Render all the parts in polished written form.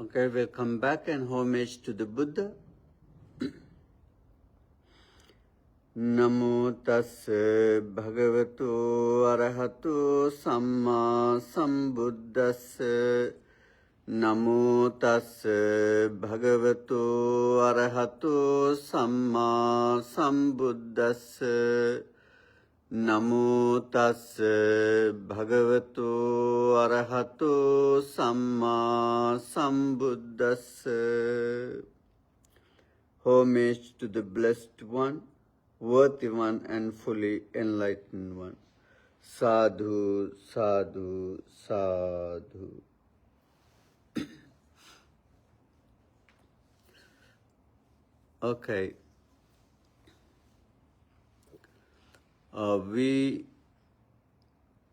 Okay, we'll come back and homage to the Buddha. Namo tassa bhagavato arahato samma sambuddhassa. Namo tassa bhagavato arahato samma sambuddhassa. Namo tassa bhagavato arahato samma sambuddhassa. Homage to the Blessed One, Worthy One and fully enlightened One. Sadhu, sadhu, sadhu. Okay.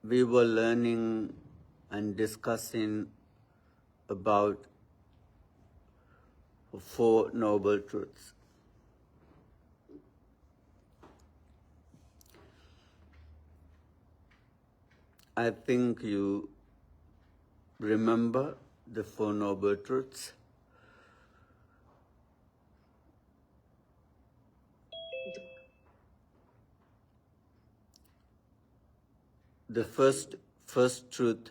We were learning and discussing about Four Noble Truths. I think you remember the Four Noble Truths. The first truth,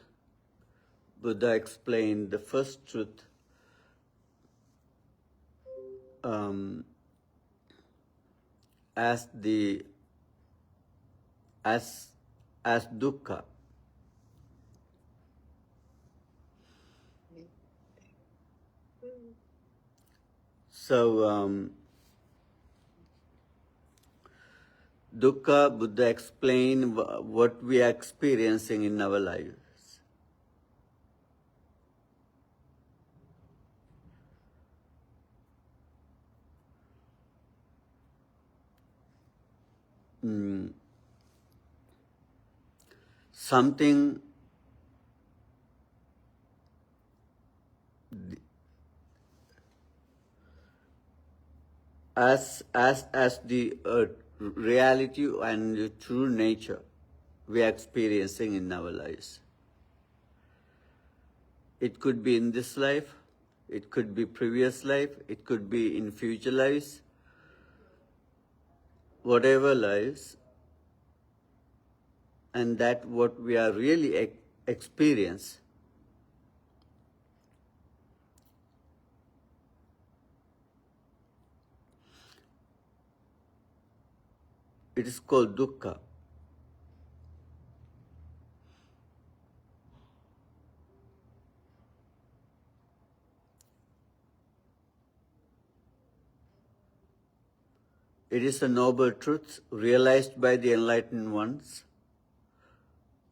Buddha explained the first truth as dukkha. So dukkha, Buddha explained what we are experiencing in our lives. Something as the reality and the true nature we are experiencing in our lives. It could be in this life, it could be previous life, it could be in future lives, whatever lives, and that what we are really experience. It is called dukkha. It is a noble truth realized by the enlightened ones,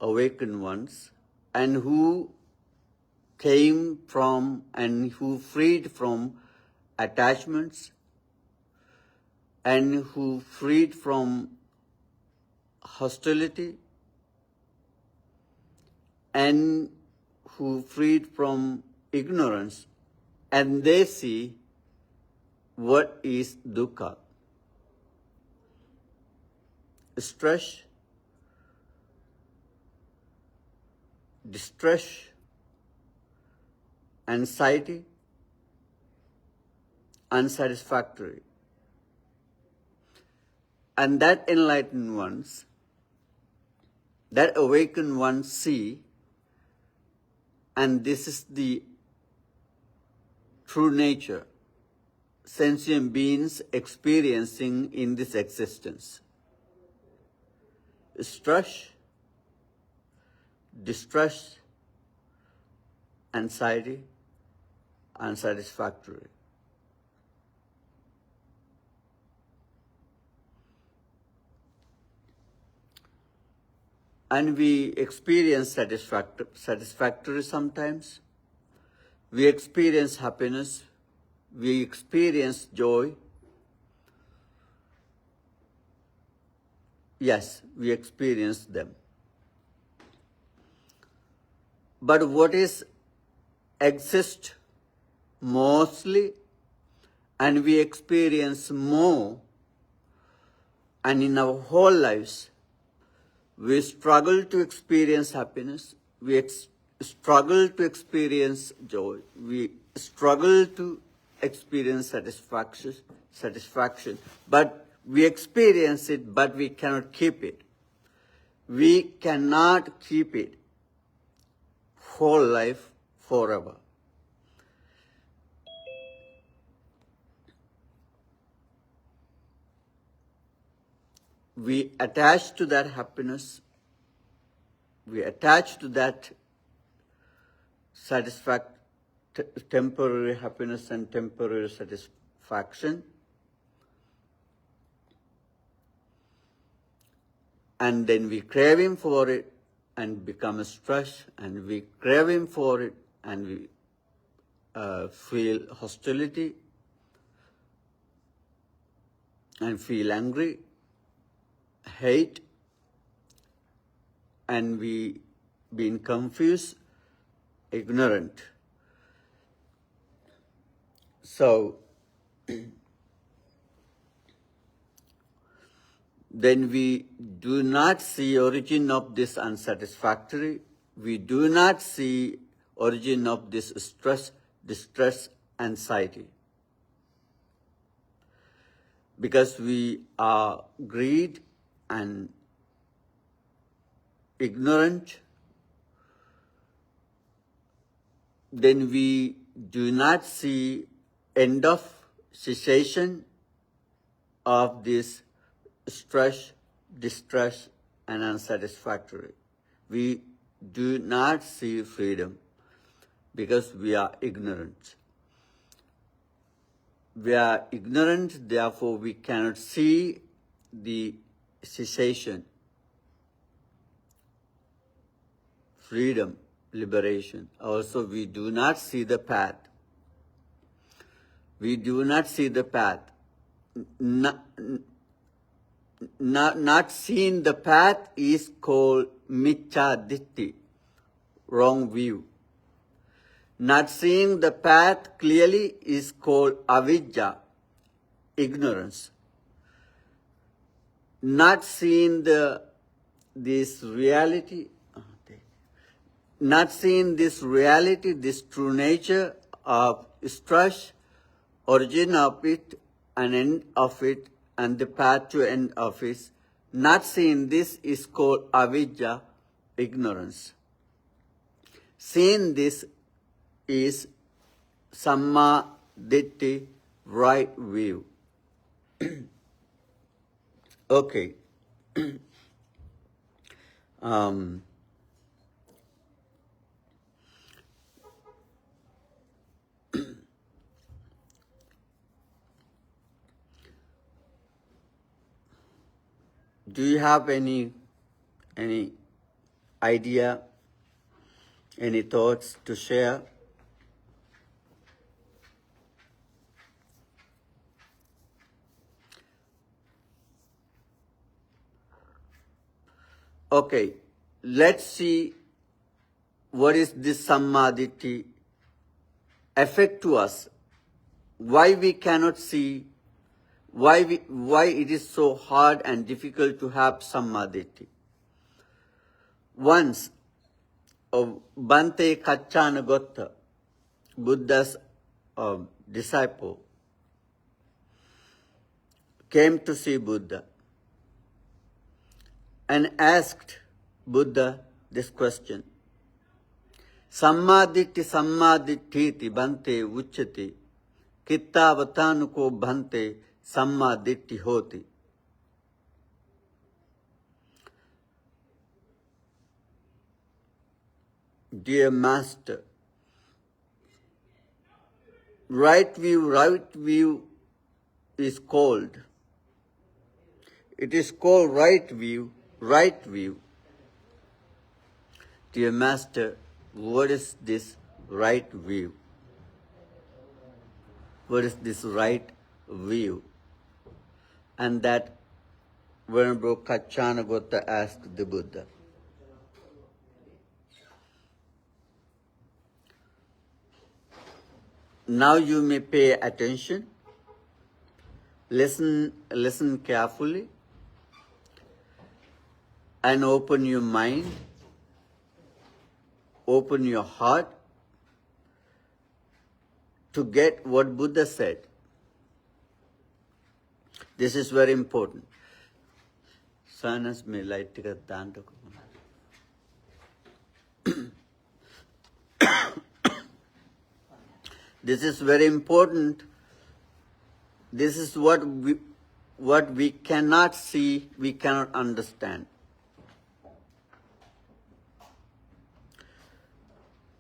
awakened ones, and who came from and who freed from attachments and who freed from hostility and who freed from ignorance, and they see what is dukkha. Stress, distress, anxiety, unsatisfactory. And that enlightened ones, that awakened ones see, and this is the true nature sentient beings experiencing in this existence. Stress, distress, anxiety, unsatisfactory. And we experience satisfactory sometimes. We experience happiness. We experience joy. Yes, we experience them. But what is exist mostly and we experience more, and in our whole lives, we struggle to experience happiness, we struggle to experience joy, we struggle to experience satisfaction, but we experience it, but we cannot keep it. We cannot keep it whole life forever. We attach to that happiness, we attach to that temporary happiness and temporary satisfaction, and then we craving for it and become stressed, and we craving for it and we feel hostility and feel angry, hate, and we being confused, ignorant. So then we do not see origin of this unsatisfactory, we do not see origin of this stress, distress, anxiety. Because we are greed and ignorant, then we do not see end of cessation of this stress, distress, and unsatisfactory. We do not see freedom because we are ignorant. We are ignorant, therefore we cannot see the cessation, freedom, liberation. Also, we do not see the path. We do not see the path. Not seeing the path is called Samma Ditthi, wrong view. Not seeing the path clearly is called avidya, ignorance. Not seeing this reality, not seeing this reality, this true nature of stress, origin of it, and end of it, and the path to end of it, not seeing this is called avidya, ignorance. Seeing this is Samma Ditthi, right view. Okay. Do you have any idea, any thoughts to share? Okay, let's see what is this Samma Ditthi affect to us. Why we cannot see, why it is so hard and difficult to have Samma Ditthi. Once, Bhante Kacchanagotta, Buddha's disciple, came to see Buddha and asked Buddha this question. Samma Ditthi Bhante Uchyati Kittavatanuko Bhante Samma Ditthi Hoti. Dear Master, right view is called. It is called right view. Dear Master, what is this right view? What is this right view? And that Venerable Kacchanagotta asked the Buddha. Now you may pay attention, listen carefully, and open your mind, open your heart, to get what Buddha said. This is very important. Sanas me light tika danto. This is very important. This is what we cannot see, we cannot understand.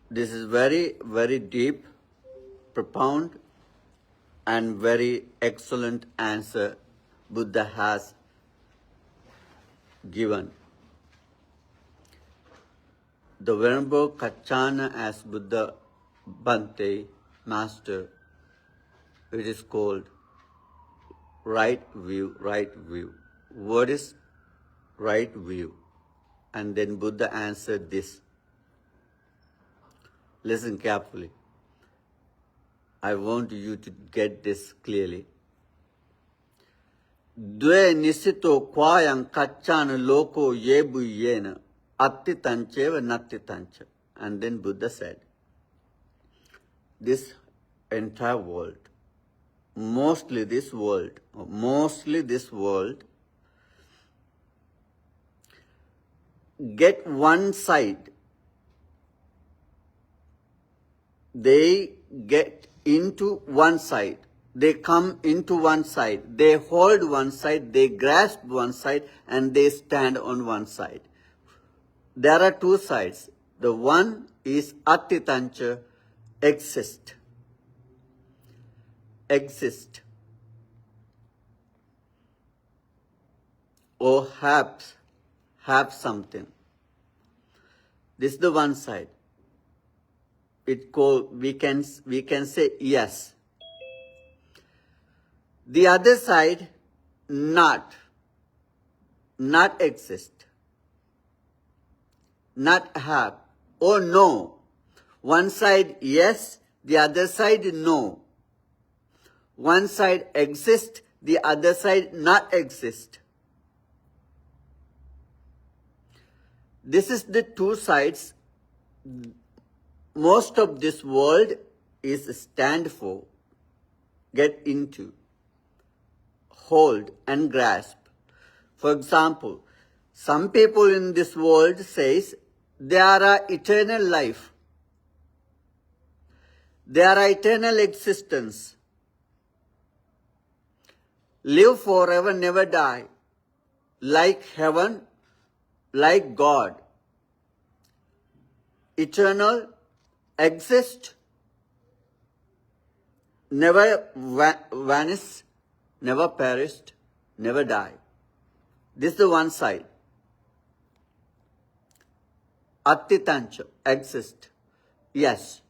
This is very, very deep, profound, and very excellent answer Buddha has given. The Venerable Kachana as Buddha Bhante, Master, it is called right view, right view. What is right view? And then Buddha answered this. Listen carefully. I want you to get this clearly. Dve nisito kwayang kachana loko yebu yena attitancheva nattitancha. And then Buddha said, this entire world, mostly this world, get one side. They get into one side. They come into one side. They hold one side. They grasp one side and they stand on one side. There are two sides. The one is attitancha, exist. Or have something. This is the one side. We can say yes. The other side, not exist, not have, or no. One side yes, the other side no. One side exist, the other side not exist. This is the two sides most of this world is stand for, get into, hold and grasp. For example, some people in this world says there are eternal life. There are eternal existence. Live forever, never die. Like heaven, like God. Eternal, exist, never vanish, never perished, never die. This is the one side. Attitancha, exist. Yes.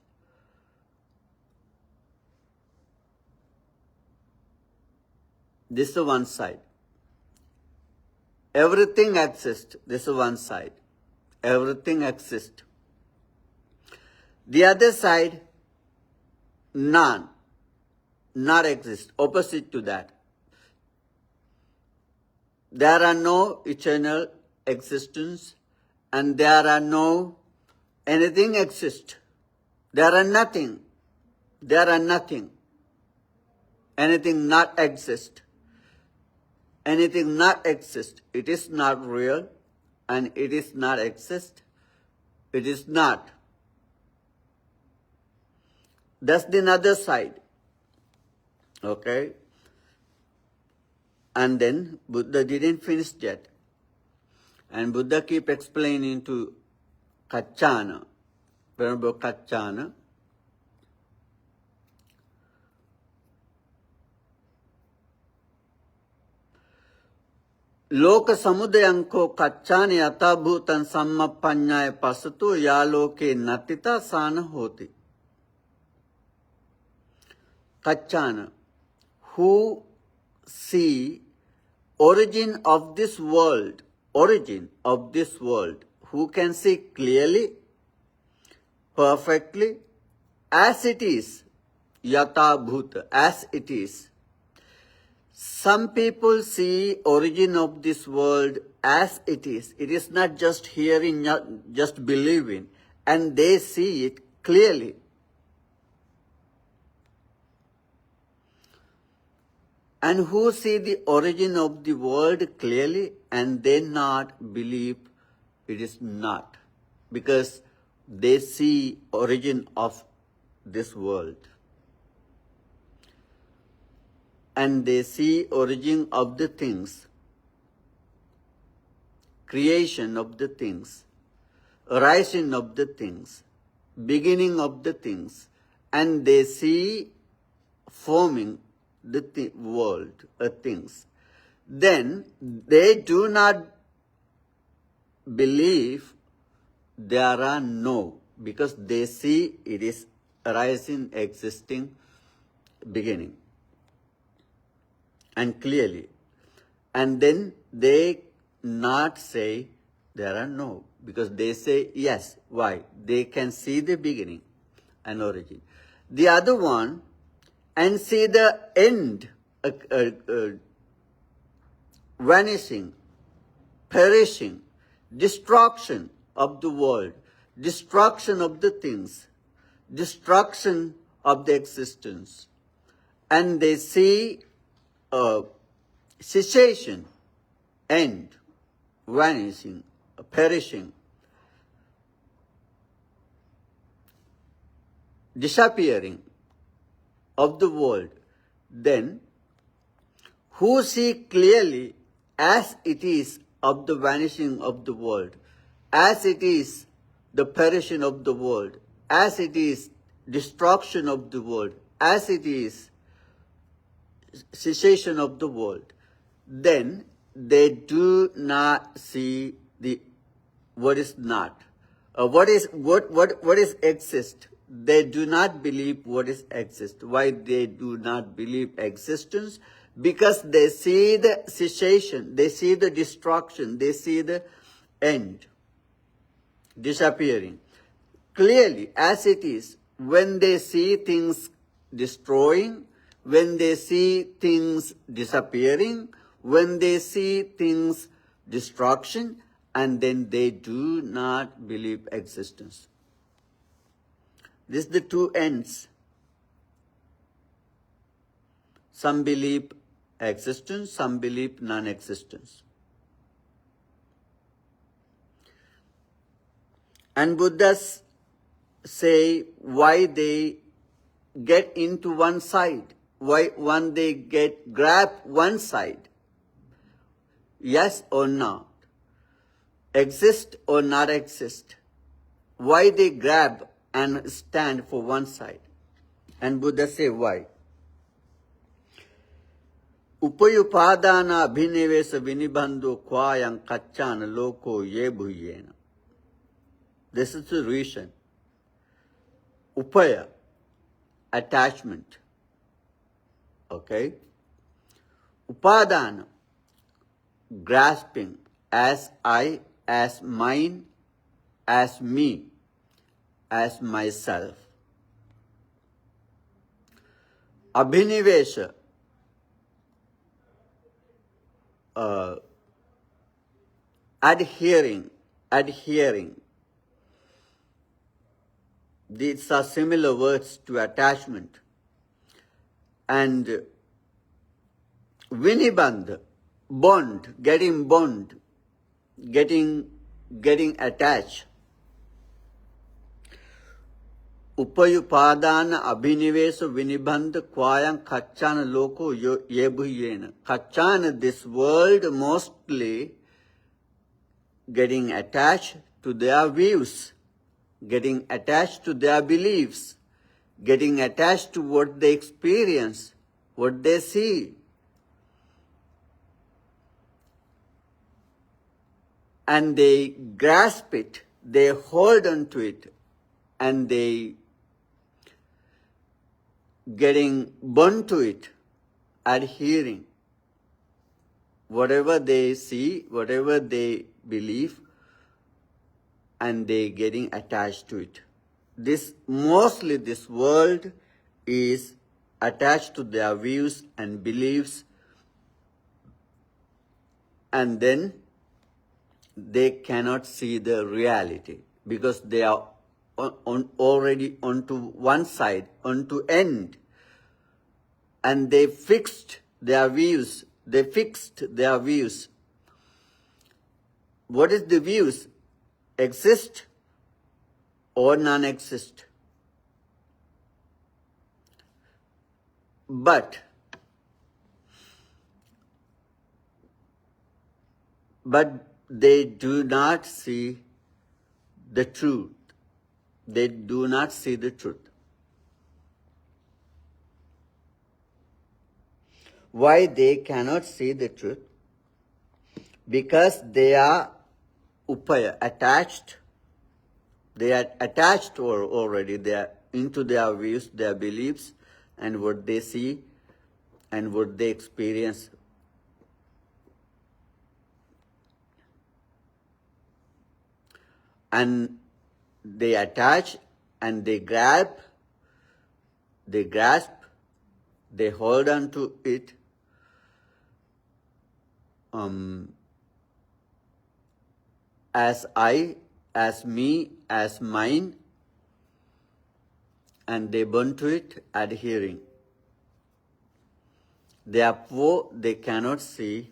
This is the one side. Everything exists. This is one side. Everything exists. The other side, none, not exist, opposite to that. There are no eternal existence and there are no anything exist. There are nothing. There are nothing. Anything not exist. Anything not exist. It is not real and it is not exist. It is not. That's the other side. Okay? And then Buddha didn't finish yet. And Buddha keep explaining to Kachana, Venerable Kachana, Loka samudayanko kachane yata bhutan sammapanyaya pasatu yaloke natita sana hoti. Kachana, who see origin of this world, who can see clearly, perfectly, as it is, yata bhuta, as it is. Some people see origin of this world as it is. It is not just hearing, not just believing, and they see it clearly. and who see the origin of the world clearly and they not believe it is not, because they see origin of this world. And they see origin of the things, creation of the things, arising of the things, beginning of the things, and they see forming the world, things. Then they do not believe there are no, because they see it is arising, existing, beginning, and clearly. And then they not say there are no, because they say yes. Why? They can see the beginning and origin. The other one, and see the end, vanishing, perishing, destruction of the world, destruction of the things, destruction of the existence. And they see cessation, end, vanishing, perishing, disappearing of the world. Then who see clearly as it is of the vanishing of the world, as it is the perishing of the world, as it is destruction of the world, as it is cessation of the world, then they do not see the what is not. What is exist. They do not believe what is exist. Why they do not believe existence? Because they see the cessation, they see the destruction, they see the end, disappearing. Clearly, as it is, when they see things destroying, when they see things disappearing, when they see things destruction, and then they do not believe existence. This is the two ends. Some believe existence, some believe non-existence. And Buddhas say why they get into one side, why they grab one side. Yes or not, exist or not exist. Why they grab and stand for one side. And Buddha say why. Upayupadana abhinivesa vinibandhu kvayam kachana loko ye bhuyena. This is the reason. Upaya, attachment. Okay? Upadana, grasping, as I, as mine, as me, as myself. Abhinivesha, adhering. These are similar words to attachment. And vinibandha, bond, getting attached. Upayupadana abhinivesa vinibandha kvayam kachana loko yebhuyena. Kachana, this world, mostly getting attached to their views, getting attached to their beliefs, getting attached to what they experience, what they see. And they grasp it, they hold on to it, and they getting bound to it, adhering. Whatever they see, whatever they believe, and they getting attached to it. Mostly this world is attached to their views and beliefs, and then they cannot see the reality because they are already onto one side, onto end, and they fixed their views. They fixed their views. What is the views? Exist or non-exist. But they do not see the truth. They do not see the truth. Why they cannot see the truth? Because they are upaya, attached. They are attached already. They are into their views, their beliefs, and what they see and what they experience. And they attach and they grasp, they hold on to it. As I, as me, as mine, and they burn to it, adhering. Therefore, they cannot see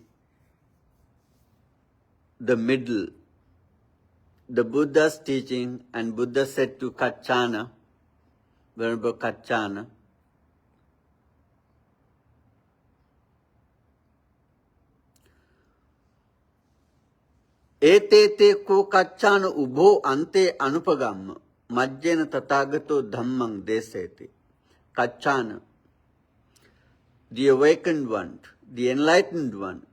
the middle. The Buddha's teaching, and Buddha said to Kachana, Venerable Kachana, Etete ko Kachana ubho ante anupagamma majjena tathagato dhammang deseti. Kachana, the awakened one, the enlightened one,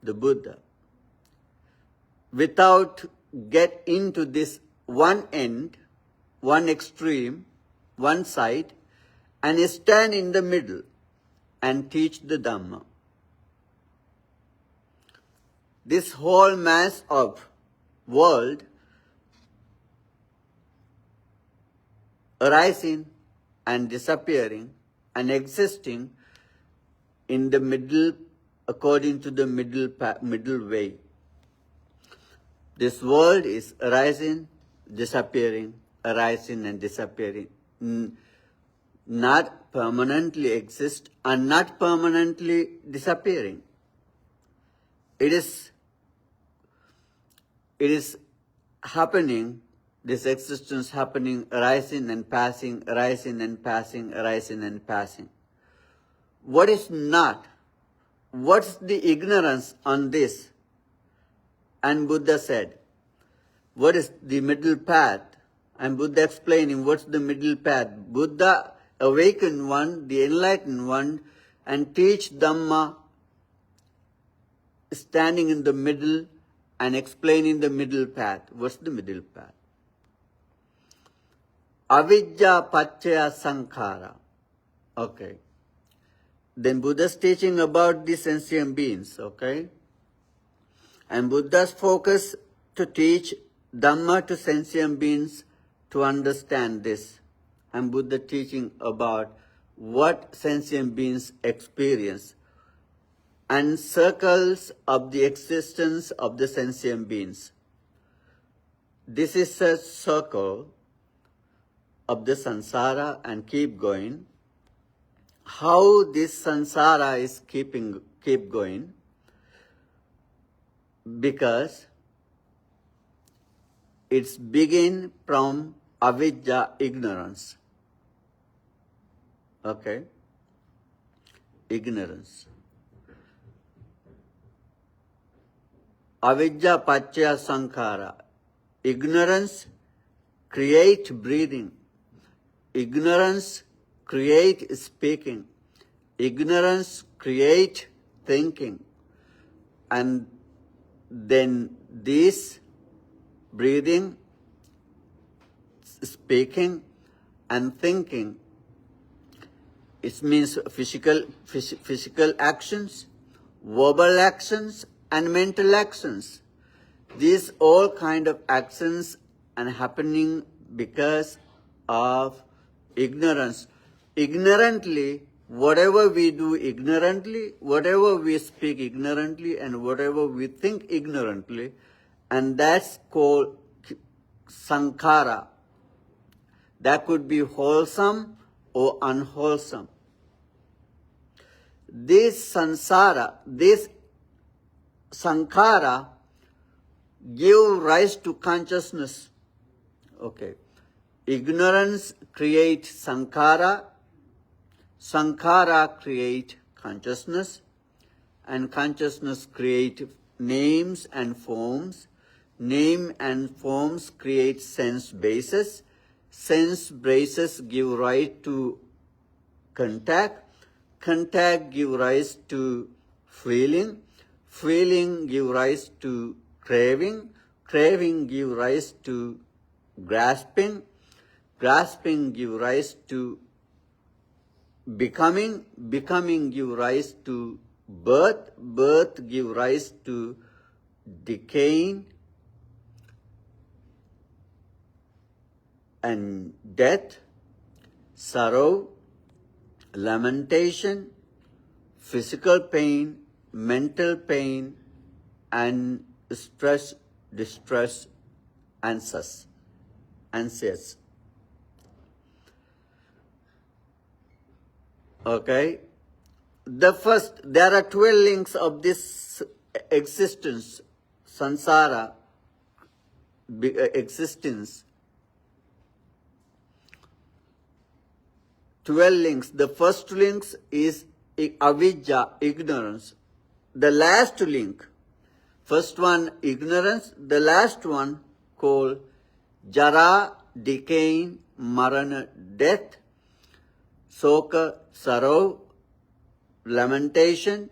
the Buddha, without get into this one end, one extreme, one side, and stand in the middle and teach the Dhamma. This whole mass of world arising and disappearing and existing in the middle, according to the middle way. This world is arising, disappearing, arising and disappearing. Not permanently exist and not permanently disappearing. It is happening, this existence happening, arising and passing, arising and passing, arising and passing. What is not? What's the ignorance on this? And Buddha said, what is the middle path? And Buddha explaining what's the middle path. Buddha, awakened one, the enlightened one, and teach Dhamma, standing in the middle and explaining the middle path. What's the middle path? Avidya paccaya sankhara. Okay. Then Buddha's teaching about the sentient beings, okay? And Buddha's focus to teach Dhamma to sentient beings to understand this. And Buddha teaching about what sentient beings experience and circles of the existence of the sentient beings. This is a circle of the samsara and keep going. How this samsara is keep going? Because it's begin from avidya, ignorance. Okay? Ignorance. Avidya paccaya sankhara. Ignorance create breathing. Ignorance create speaking. Ignorance create thinking. And then this breathing, speaking, and thinking, it means physical actions, verbal actions, and mental actions. These all kind of actions are happening because of ignorance. Ignorantly, whatever we do ignorantly, whatever we speak ignorantly, and whatever we think ignorantly, and that's called sankhara. That could be wholesome or unwholesome. this sansara, this sankhara give rise to consciousness. Okay. Ignorance creates sankhara, sankhara create consciousness, and consciousness create names and forms. Name and forms create sense bases. Sense bases give rise to contact. Contact give rise to feeling. Feeling give rise to craving. Craving give rise to grasping. Grasping give rise to becoming. Becoming give rise to birth. Birth give rise to decaying and death, sorrow, lamentation, physical pain, mental pain, and stress, distress, anxious. Okay? There are 12 links of this existence, sansara, existence. 12 links. The first link is avidya, ignorance. The last link, first one ignorance, the last one called jara, decaying, marana, death, soka, sorrow, lamentation,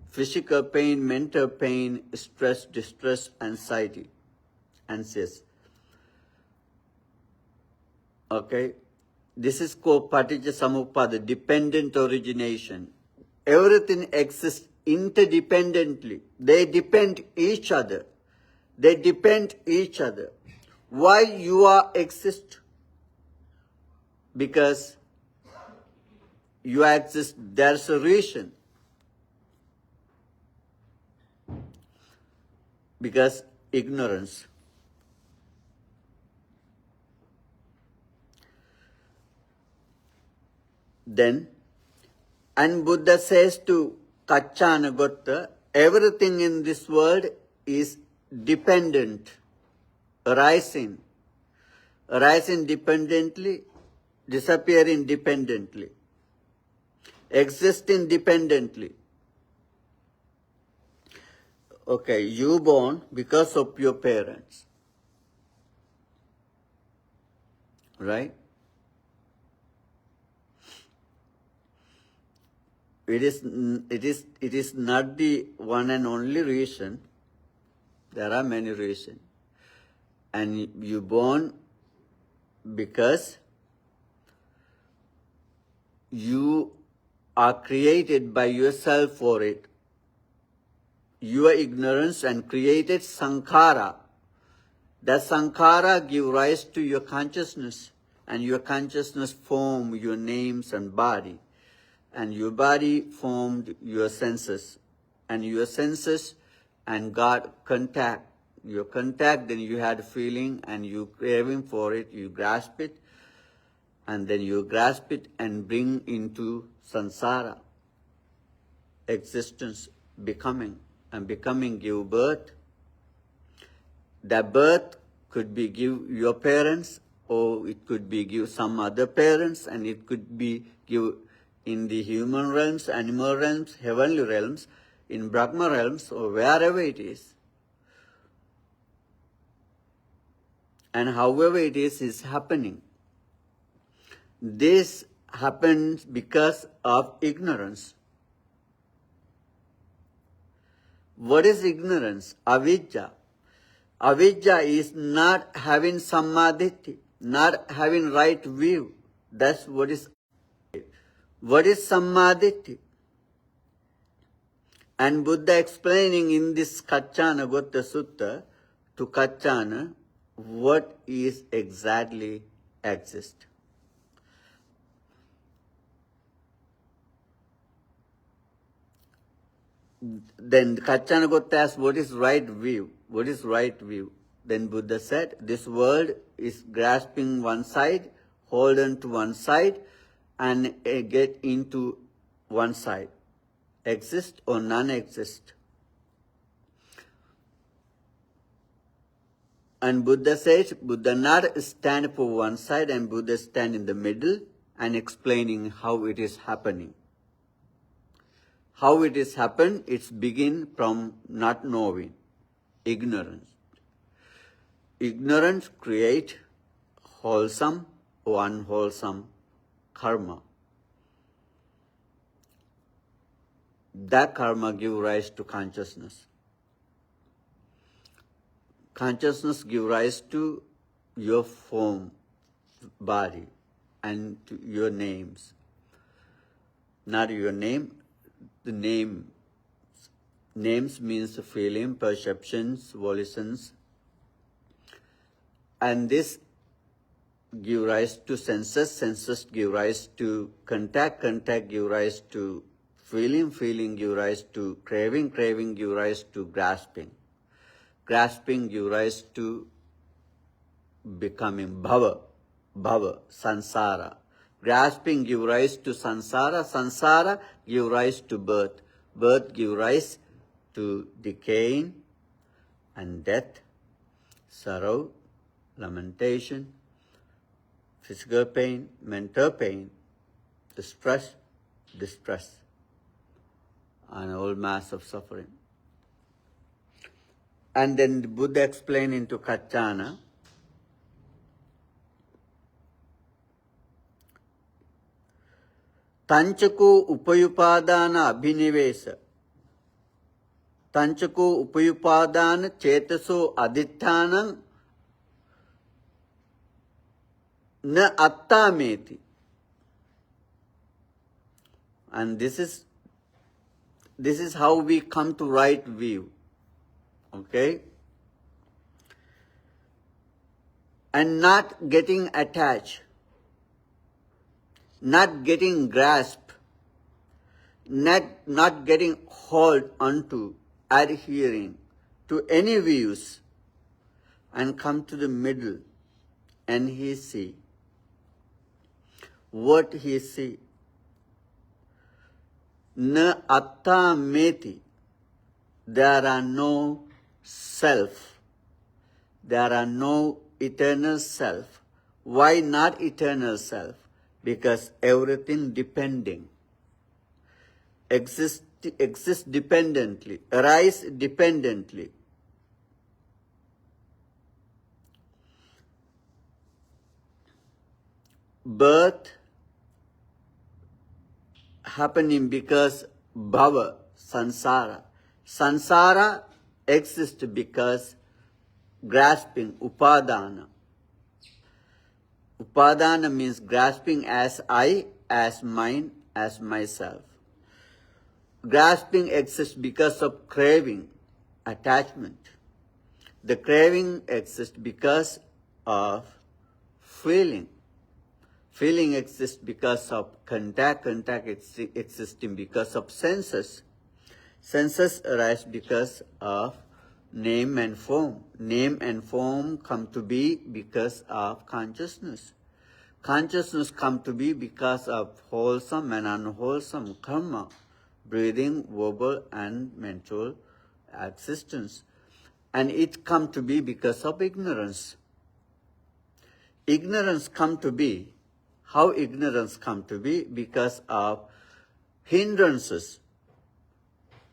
physical pain, mental pain, stress, distress, anxiety, anxious. Okay? This is called Paticca Samuppada, dependent origination. Everything exists interdependently. They depend each other. They depend each other. Why you are exist? Because you exist, there's a reason. Because ignorance. Then, and Buddha says to Kachana Gotta, everything in this world is dependent, arising dependently, disappearing dependently, existing dependently. Okay, you born because of your parents, right? It is not the one and only reason. There are many reasons. And you born because you are created by yourself for it. Your ignorance and created sankhara. That sankhara give rise to your consciousness, and your consciousness form your names and body. And your body formed your senses, and your senses and God contact. Your contact, then you had feeling and you craving for it, you grasp it, and then you grasp it and bring into samsara, existence, becoming, and becoming give birth. That birth could be give your parents, or it could be give some other parents, and it could be give in the human realms, animal realms, heavenly realms, in Brahma realms, or wherever it is. And however it is happening. This happens because of ignorance. What is ignorance? Avidya. Avidya is not having Samma Ditthi, not having right view. That's what is. What is Samma Ditthi? And Buddha explaining in this Kachana Gotta Sutta to Kachana what is exactly exist. Then Kachana Gotta asked, what is right view? What is right view? Then Buddha said, this world is grasping one side, hold on to one side, and get into one side. exist or non-exist. And Buddha says, Buddha not stand for one side and Buddha stand in the middle and explaining how it is happening. How it is happened, it's begin from not knowing, ignorance. Ignorance create wholesome or unwholesome karma. That karma give rise to consciousness. Consciousness give rise to your form, body, and to your names. Not your name, the name. Names means feeling, perceptions, volitions. And this give rise to senses, senses give rise to contact, contact give rise to feeling, feeling give rise to craving, craving give rise to grasping. Grasping give rise to becoming bhava, bhava, sansara. Grasping give rise to sansara, sansara give rise to birth, birth give rise to decaying and death, sorrow, lamentation, physical pain, mental pain, distress, and a whole mass of suffering. And then the Buddha explained into Kachana, Tanchako upayupadana abhinivesa, Tanchako upayupadana chetaso adittanam na attameti. And this is how we come to right view. Okay? And not getting attached, not getting grasped, not getting hold onto, adhering to any views, and come to the middle and he see what he see. Na atta meti, there are no self. There are no eternal self. Why not eternal self? Because everything depending. Exists dependently, arise dependently. Birth happening because bhava, sansara. Sansara exists because grasping, upadana. Upadana means grasping as I, as mine, as myself. Grasping exists because of craving, attachment. The craving exists because of feeling. Feeling exists because of contact, contact existing because of senses. Senses arise because of name and form. Name and form come to be because of consciousness. Consciousness come to be because of wholesome and unwholesome karma, breathing, verbal and mental existence. And it come to be because of ignorance. Ignorance come to be. How ignorance come to be? Because of hindrances.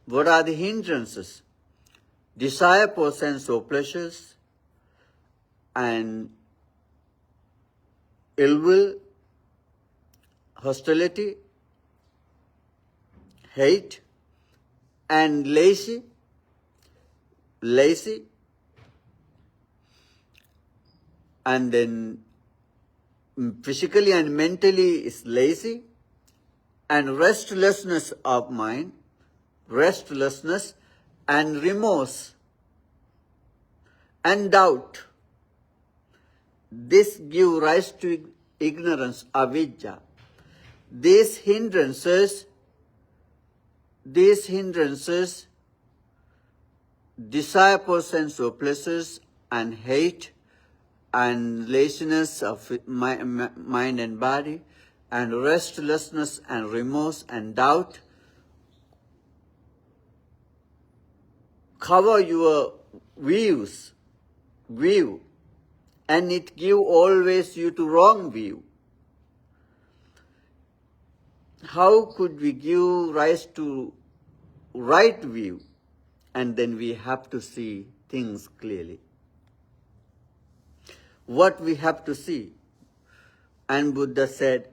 What are the hindrances? Desire for sense or pleasures and ill will, hostility, hate, and lazy, and then physically and mentally is lazy, and restlessness of mind, restlessness and remorse and doubt. This give rise to ignorance, avidya. These hindrances, desire for sense or pleasures and hate and laziness of mind and body and restlessness and remorse and doubt, cover your view, and it give always you to wrong view. How could we give rise to right view? And then we have to see things clearly. What we have to see. And Buddha said,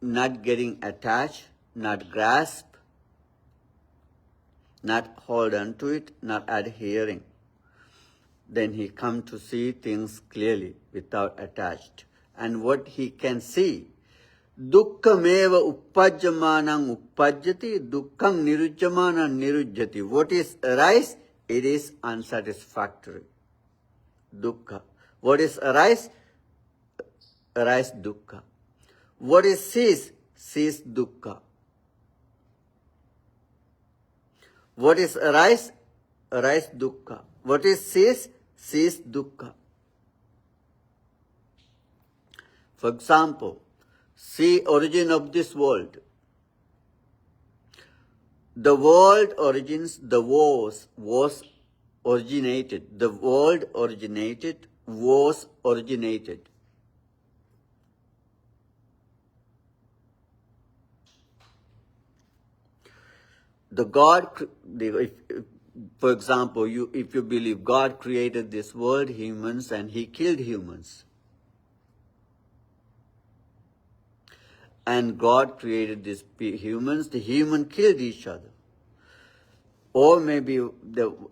not getting attached, not grasp, not hold on to it, not adhering. Then he come to see things clearly without attached. And what he can see, dukkhameva uppajjamanang uppajjati, dukkham nirujjamanang nirujjati. What is arise? It is unsatisfactory. Dukkha. What is arise? Arise dukkha. What is cease? Cease dukkha. What is arise? Arise dukkha. What is cease? Cease dukkha. For example, see origin of this world. The world origins, the was originated. The world originated, was originated. The God, for example, if you believe God created this world, humans, and He killed humans. And God created these humans, the human killed each other. Or maybe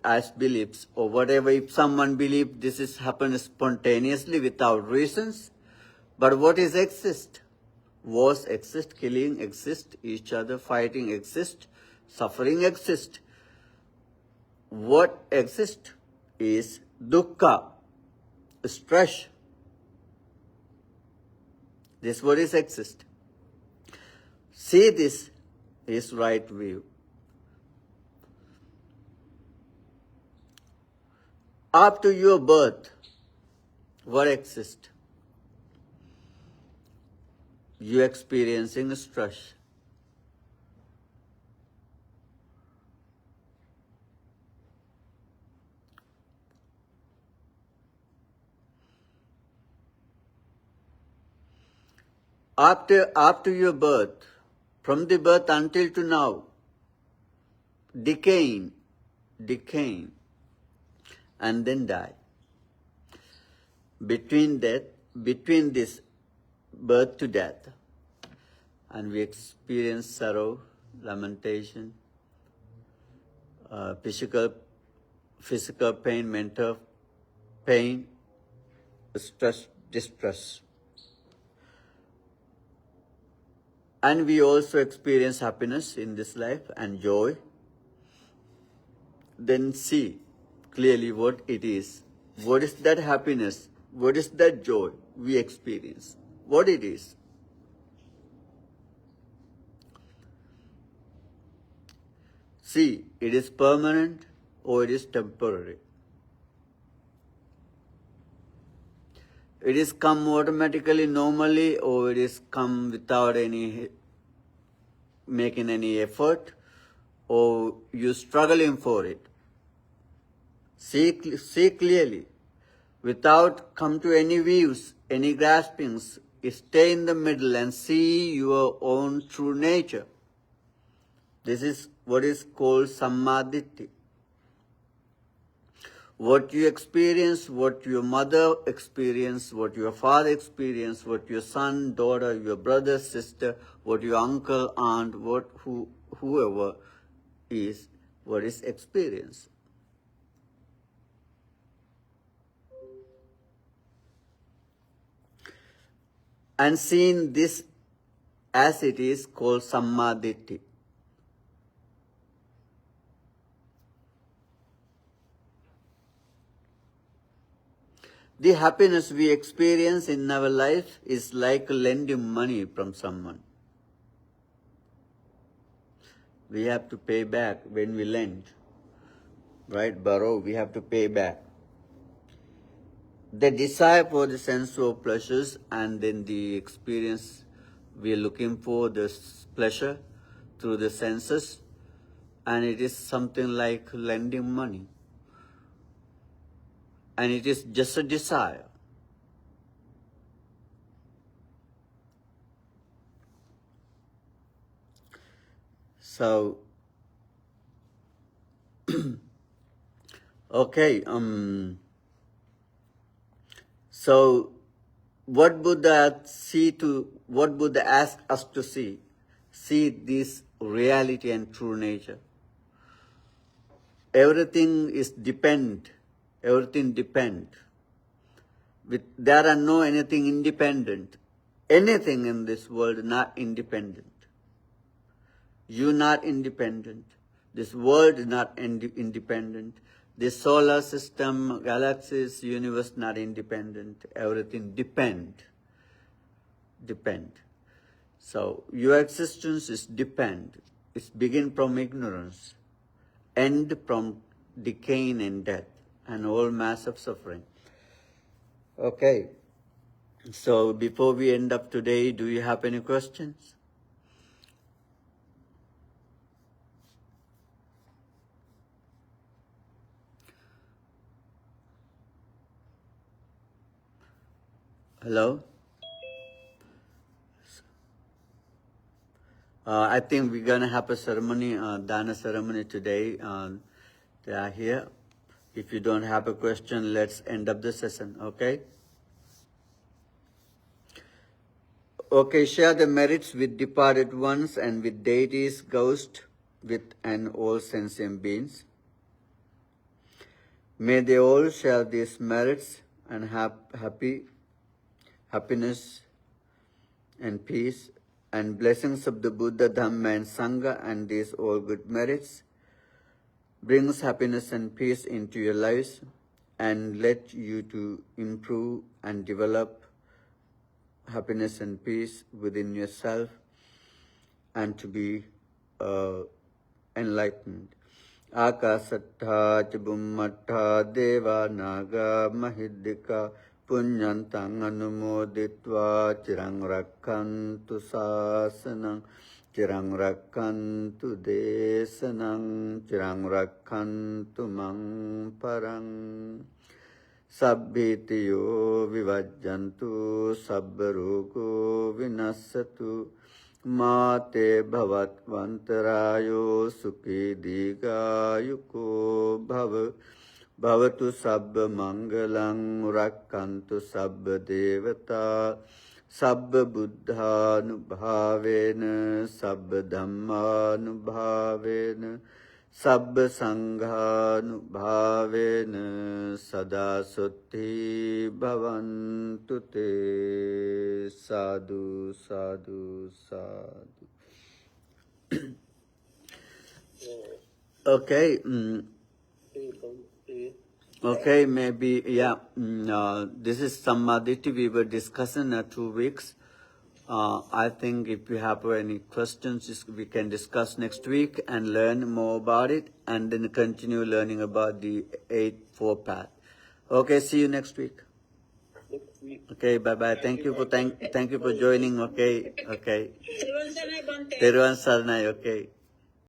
as beliefs, or whatever, if someone believes this is happened spontaneously without reasons, but what is exist? Wars exist, killing exist, each other fighting exist, suffering exist. What exists is dukkha, stress. This what is exist. See, this is right view. After your birth, what exists? You experiencing stress. After your birth, from the birth until to now, decaying, and then die. Between this birth to death, and we experience sorrow, lamentation, physical pain, mental pain, stress, distress. And we also experience happiness in this life and joy. Then see clearly what it is. What is that happiness? What is that joy we experience? What it is? See, it is permanent or it is temporary. It is come automatically, normally, or it is come without making any effort, or you struggling for it. See clearly, without come to any views, any graspings. Stay in the middle and see your own true nature. This is what is called Samma Ditthi. What you experience, what your mother experienced, what your father experienced, what your son, daughter, your brother, sister, what your uncle, aunt, whoever is, what is experience. And seeing this as it is called Samma Ditthi. The happiness we experience in our life is like lending money from someone. We have to pay back when we lend, right? Borrow, we have to pay back. The desire for the sensual pleasures and then the experience we are looking for this pleasure through the senses, and it is something like lending money. and it is just a desire. So, okay, so what Buddha ask us to see? See this reality and true nature. Everything is everything depend. There are no anything independent. Anything in this world not independent. You not independent. This world is not independent. The solar system, galaxies, universe not independent. Everything depend. So your existence is depend. It's begin from ignorance, end from decay and death, and all mass of suffering. Okay. So before we end up today, do you have any questions? Hello? I think we're going to have a ceremony, Dana ceremony today. They are here. If you don't have a question, let's end up the session, okay? Okay, share the merits with departed ones and with deities, ghosts, and all sentient beings. May they all share these merits and have happiness and peace and blessings of the Buddha, Dhamma and Sangha, and these all good merits brings happiness and peace into your lives and let you to improve and develop happiness and peace within yourself and to be enlightened. Akasattha Chibummattha Deva Naga Mahiddhika Punyantang Anumoditva Chirang Rakkantu Sasanang Chirang Rakkantu Desanang Chirang Rakkantu Mang Parang Sabbhitiyo Vivajjantu Sabbaruko Vinassatu Mate Bhavatvantarayo Sukhi Digayuko Bhavatu Sabba Mangalang Rakkantu Sabba Devata Sabba Buddhanubhavena Sabba Dhammanubhavena Sabba Sanghanubhavena Sada Sutti Bhavantu Te. Sadhu, sadhu, sadhu. Okay. Okay, maybe, yeah. This is Samma Ditthi. We were discussing 2 weeks. I think if you have any questions, we can discuss next week and learn more about it and then continue learning about the 8-4 path. Okay, see you next week. Okay, bye-bye. Thank you for joining. Okay. Teruvan Saranai, okay.